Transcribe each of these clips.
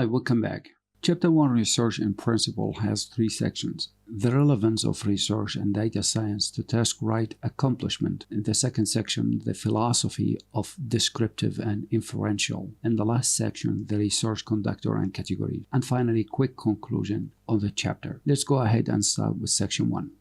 welcome back. Chapter 1 Research in Principle has 3 sections. The relevance of research and data science to TaskRight accomplishment. In the second section, the philosophy of descriptive and inferential. In the last section, the research conductor and category. And finally, quick conclusion on the chapter. Let's go ahead and start with section 1.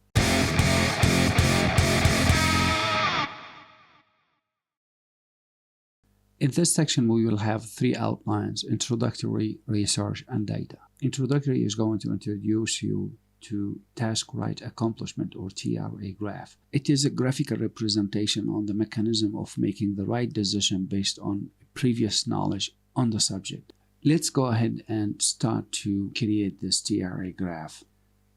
In this section, we will have 3 outlines: introductory, research, and data. Introductory is going to introduce you to TaskRight accomplishment, or TRA graph. It is a graphical representation on the mechanism of making the right decision based on previous knowledge on the subject. Let's go ahead and start to create this TRA graph.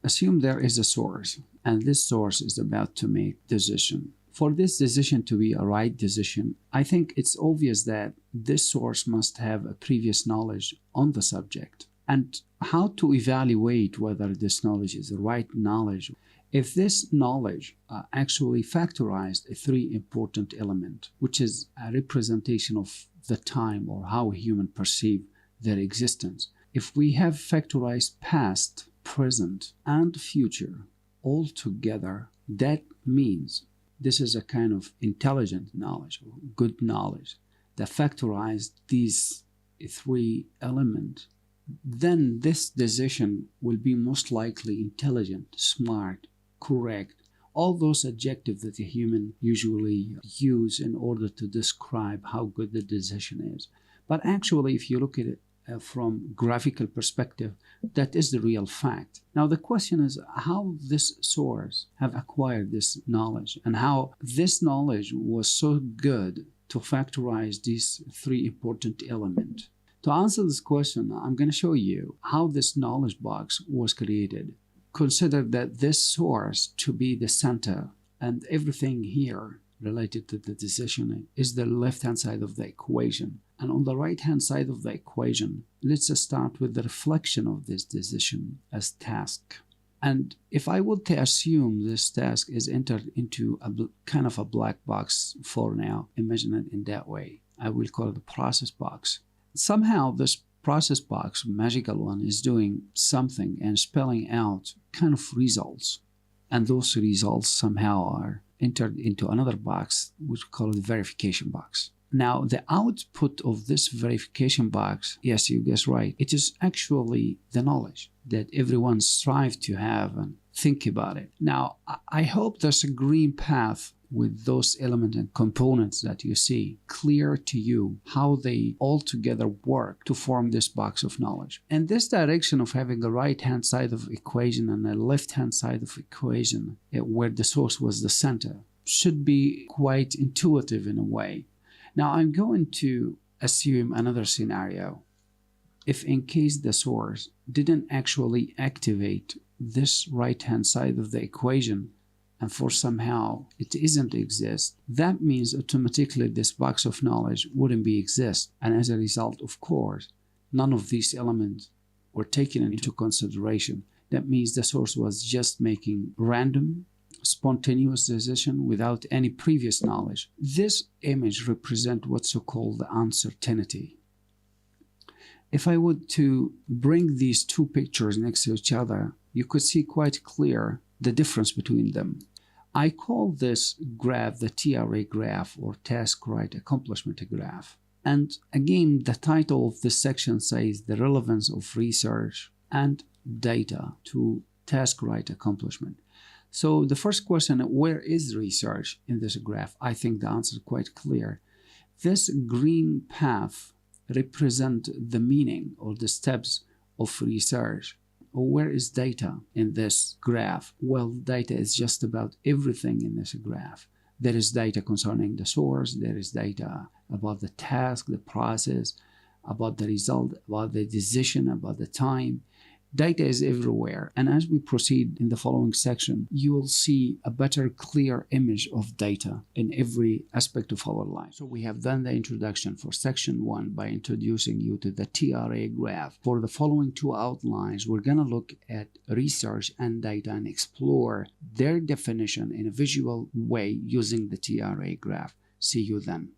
Assume there is a source, and this source is about to make decision. For this decision to be a right decision, I think it's obvious that this source must have a previous knowledge on the subject. And how to evaluate whether this knowledge is the right knowledge? If this knowledge actually factorized 3 important elements, which is a representation of the time or how humans perceive their existence. If we have factorized past, present, and future all together, that means this is a kind of intelligent knowledge, or good knowledge, that factorized these 3 elements. Then this decision will be most likely intelligent, smart, correct, all those adjectives that a human usually use in order to describe how good the decision is. But actually, if you look at it from graphical perspective, that is the real fact. Now the question is how this source have acquired this knowledge, and how this knowledge was so good to factorize these 3 important elements. To answer this question, I'm going to show you how this knowledge box was created. Consider that this source to be the center, and everything here related to the decision is the left-hand side of the equation. And on the right-hand side of the equation, let's start with the reflection of this decision as task. And if I would to assume this task is entered into a kind of a black box for now, imagine it in that way. I will call it the process box. Somehow this process box, magical one, is doing something and spelling out kind of results. And those results somehow are entered into another box, which we call the verification box. Now, the output of this verification box, yes, you guessed right, it is actually the knowledge that everyone strives to have and think about it. Now, I hope there's a green path with those elements and components that you see clear to you how they all together work to form this box of knowledge. And this direction of having a right-hand side of equation and a left-hand side of equation where the source was the center should be quite intuitive in a way. Now I'm going to assume another scenario. If in case the source didn't actually activate this right-hand side of the equation, and for somehow it isn't exist, that means automatically this box of knowledge wouldn't be exist. And as a result, of course, none of these elements were taken into consideration. That means the source was just making random, spontaneous decision without any previous knowledge. This image represents what's so-called the uncertainty. If I would to bring these 2 pictures next to each other, you could see quite clear the difference between them. I call this graph the TRA graph, or TaskRight accomplishment graph. And again, the title of this section says the relevance of research and data to TaskRight accomplishment. So the first question, where is research in this graph? I think the answer is quite clear. This green path represents the meaning or the steps of research. Where is data in this graph? Well, data is just about everything in this graph. There is data concerning the source, there is data about the task, the process, about the result, about the decision, about the time. Data is everywhere, and as we proceed in the following section, you will see a better, clear image of data in every aspect of our life. So we have done the introduction for section 1 by introducing you to the TRA graph. For the following 2 outlines, we're going to look at research and data and explore their definition in a visual way using the TRA graph. See you then.